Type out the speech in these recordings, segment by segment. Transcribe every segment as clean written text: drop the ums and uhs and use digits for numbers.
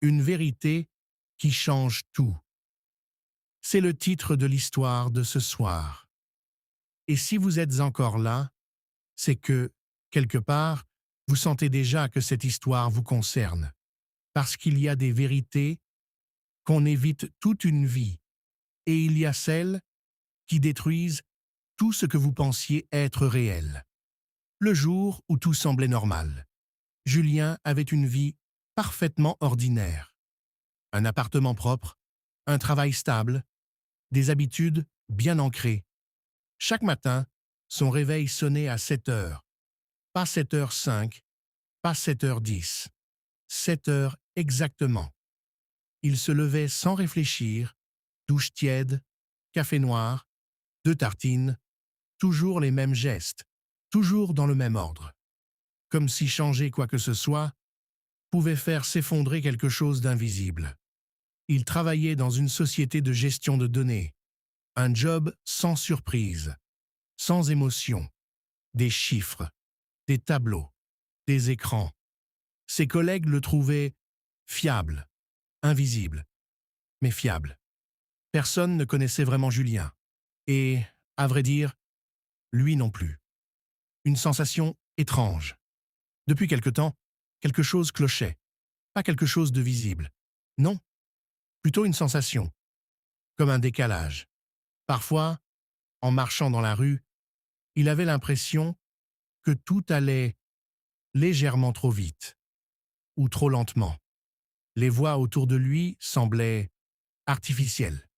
Une vérité qui change tout. C'est le titre de l'histoire de ce soir. Et si vous êtes encore là, c'est que, quelque part, vous sentez déjà que cette histoire vous concerne. Parce qu'il y a des vérités qu'on évite toute une vie, et il y a celles qui détruisent tout ce que vous pensiez être réel. Le jour où tout semblait normal, Julien avait une vie parfaitement ordinaire. Un appartement propre, un travail stable, des habitudes bien ancrées. Chaque matin, son réveil sonnait à 7 heures. Pas 7h05, pas 7h10. 7 heures exactement. Il se levait sans réfléchir, douche tiède, café noir, 2 tartines, toujours les mêmes gestes, toujours dans le même ordre. Comme si changer quoi que ce soit pouvait faire s'effondrer quelque chose d'invisible. Il travaillait dans une société de gestion de données, un job sans surprise, sans émotion, des chiffres, des tableaux, des écrans. Ses collègues le trouvaient fiable, invisible, mais fiable. Personne ne connaissait vraiment Julien. Et, à vrai dire, lui non plus. Une sensation étrange. Depuis quelque temps, quelque chose clochait. Pas quelque chose de visible. Non, plutôt une sensation, comme un décalage. Parfois, en marchant dans la rue, il avait l'impression que tout allait légèrement trop vite, ou trop lentement. Les voix autour de lui semblaient artificielles,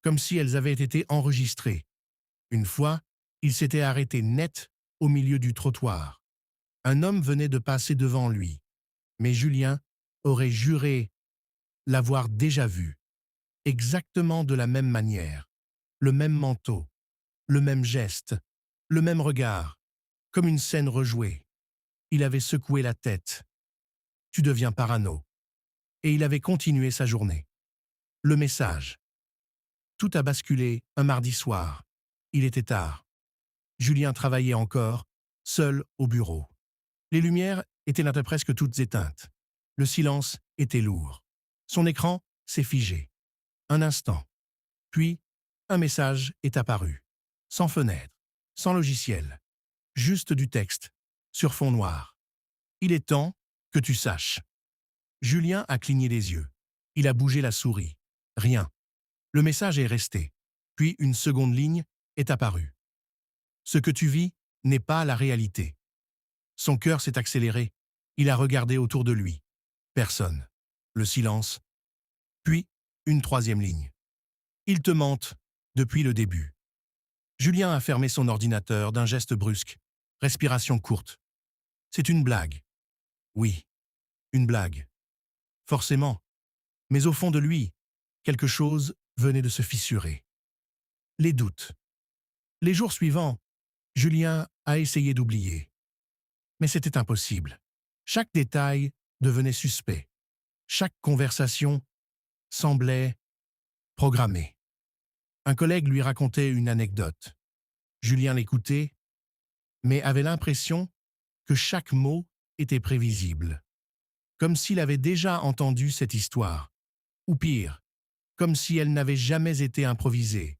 comme si elles avaient été enregistrées. Une fois, il s'était arrêté net au milieu du trottoir. Un homme venait de passer devant lui, mais Julien aurait juré l'avoir déjà vu, exactement de la même manière, le même manteau, le même geste, le même regard, comme une scène rejouée. Il avait secoué la tête. Tu deviens parano. Et il avait continué sa journée. Le message. Tout a basculé un mardi soir. Il était tard. Julien travaillait encore, seul au bureau. Les lumières étaient là presque toutes éteintes. Le silence était lourd. Son écran s'est figé. Un instant. Puis, un message est apparu. Sans fenêtre, sans logiciel. Juste du texte, sur fond noir. Il est temps que tu saches. Julien a cligné les yeux. Il a bougé la souris. Rien. Le message est resté. Puis une seconde ligne est apparue. Ce que tu vis n'est pas la réalité. Son cœur s'est accéléré. Il a regardé autour de lui. Personne. Le silence. Puis, une troisième ligne. Ils te mentent depuis le début. Julien a fermé son ordinateur d'un geste brusque. Respiration courte. C'est une blague. Oui, une blague. Forcément. Mais au fond de lui, quelque chose venait de se fissurer. Les doutes. Les jours suivants, Julien a essayé d'oublier. Mais c'était impossible. Chaque détail devenait suspect. Chaque conversation semblait programmée. Un collègue lui racontait une anecdote. Julien l'écoutait, mais avait l'impression que chaque mot était prévisible. Comme s'il avait déjà entendu cette histoire. Ou pire, comme si elle n'avait jamais été improvisée.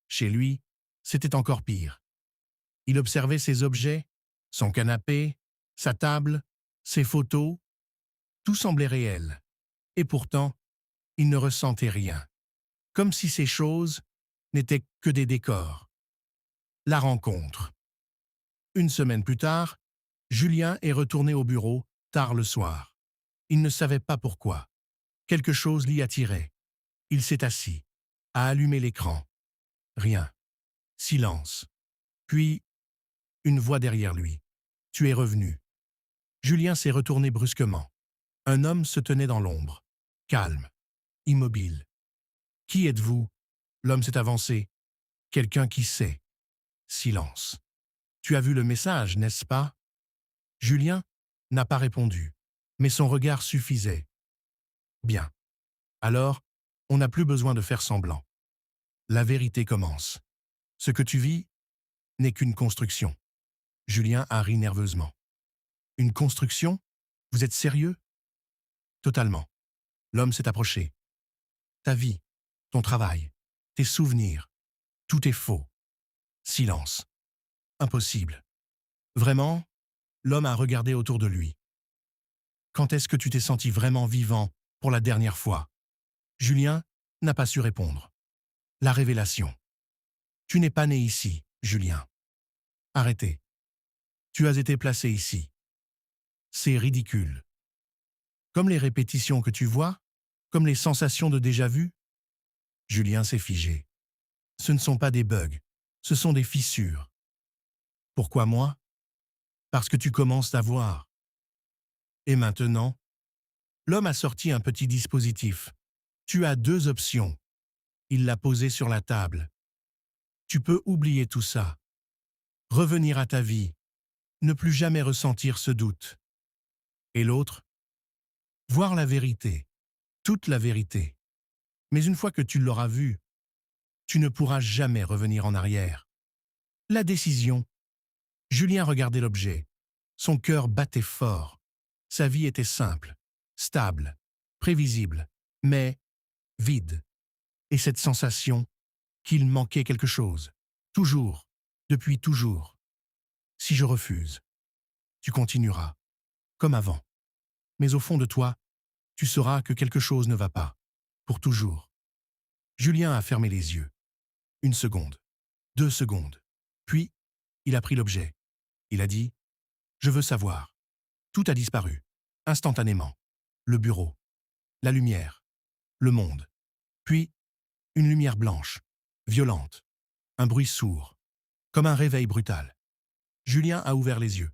Chez lui, c'était encore pire. Il observait ses objets, son canapé, sa table, ses photos. Tout semblait réel. Et pourtant, il ne ressentait rien. Comme si ces choses n'étaient que des décors. La rencontre. Une semaine plus tard, Julien est retourné au bureau, tard le soir. Il ne savait pas pourquoi. Quelque chose l'y attirait. Il s'est assis, a allumé l'écran. Rien. Silence. Puis, une voix derrière lui. Tu es revenu. Julien s'est retourné brusquement. Un homme se tenait dans l'ombre, calme, immobile. Qui êtes-vous? L'homme s'est avancé. Quelqu'un qui sait. Silence. Tu as vu le message, n'est-ce pas? Julien n'a pas répondu, mais son regard suffisait. Bien. Alors, on n'a plus besoin de faire semblant. La vérité commence. Ce que tu vis n'est qu'une construction. Julien a ri nerveusement. Une construction? Vous êtes sérieux? Totalement. L'homme s'est approché. Ta vie, ton travail, tes souvenirs, tout est faux. Silence. Impossible. Vraiment, l'homme a regardé autour de lui. Quand est-ce que tu t'es senti vraiment vivant pour la dernière fois? Julien n'a pas su répondre. La révélation. Tu n'es pas né ici, Julien. Arrêtez. Tu as été placé ici. C'est ridicule. Comme les répétitions que tu vois, comme les sensations de déjà-vu. Julien s'est figé. Ce ne sont pas des bugs, ce sont des fissures. Pourquoi moi? Parce que tu commences à voir. Et maintenant? L'homme a sorti un petit dispositif. Tu as deux options. Il l'a posé sur la table. Tu peux oublier tout ça. Revenir à ta vie. Ne plus jamais ressentir ce doute. Et l'autre? Voir la vérité. Toute la vérité. Mais une fois que tu l'auras vue, tu ne pourras jamais revenir en arrière. La décision. Julien regardait l'objet. Son cœur battait fort. Sa vie était simple, stable, prévisible, mais vide. Et cette sensation qu'il manquait quelque chose. Toujours, depuis toujours. Si je refuse, tu continueras, comme avant. Mais au fond de toi, tu sauras que quelque chose ne va pas. Pour toujours. Julien a fermé les yeux. 1 seconde, 2 secondes. Puis, il a pris l'objet. Il a dit « Je veux savoir ». Tout a disparu, instantanément. Le bureau, la lumière, le monde. Puis, une lumière blanche, violente, un bruit sourd, comme un réveil brutal. Julien a ouvert les yeux,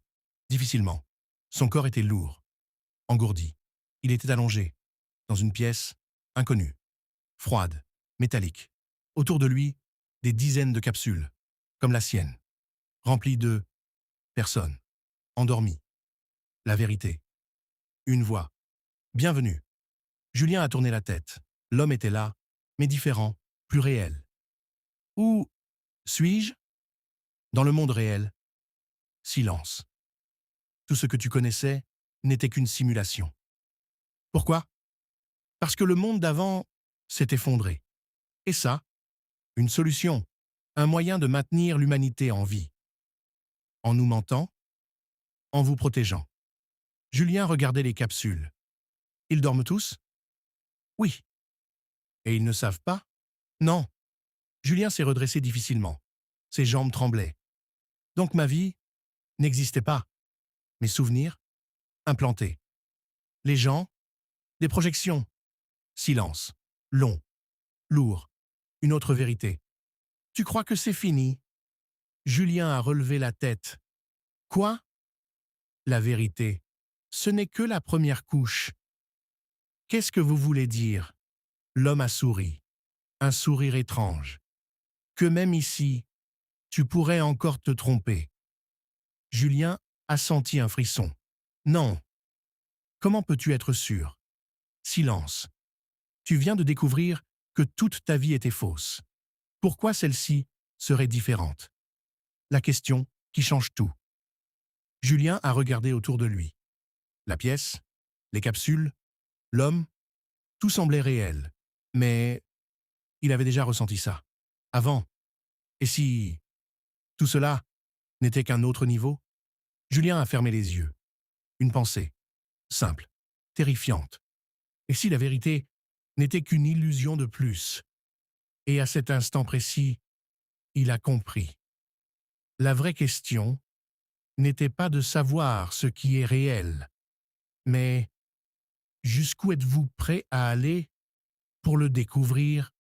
difficilement. Son corps était lourd, engourdi. Il était allongé, dans une pièce inconnue, froide, métallique. Autour de lui, des dizaines de capsules, comme la sienne, remplies de personnes, endormies. La vérité. Une voix. Bienvenue. Julien a tourné la tête. L'homme était là, mais différent, plus réel. Où suis-je? Dans le monde réel. Silence. Tout ce que tu connaissais n'était qu'une simulation. Pourquoi? Parce que le monde d'avant s'est effondré. Et ça, une solution, un moyen de maintenir l'humanité en vie. En nous mentant, en vous protégeant. Julien regardait les capsules. Ils dorment tous? Oui. Et ils ne savent pas? Non. Julien s'est redressé difficilement. Ses jambes tremblaient. Donc ma vie n'existait pas. Mes souvenirs, implantés. Les gens, des projections. Silence. Long. Lourd. Une autre vérité. Tu crois que c'est fini? Julien a relevé la tête. Quoi? La vérité. Ce n'est que la première couche. Qu'est-ce que vous voulez dire? L'homme a souri. Un sourire étrange. Que même ici, tu pourrais encore te tromper. Julien a senti un frisson. Non. Comment peux-tu être sûr? Silence. Tu viens de découvrir que toute ta vie était fausse. Pourquoi celle-ci serait différente? La question qui change tout. Julien a regardé autour de lui. La pièce, les capsules, l'homme, tout semblait réel. Mais il avait déjà ressenti ça. Avant. Et si tout cela n'était qu'un autre niveau? Julien a fermé les yeux. Une pensée. Simple. Terrifiante. Et si la vérité n'était qu'une illusion de plus? Et à cet instant précis, il a compris. La vraie question n'était pas de savoir ce qui est réel, mais jusqu'où êtes-vous prêt à aller pour le découvrir?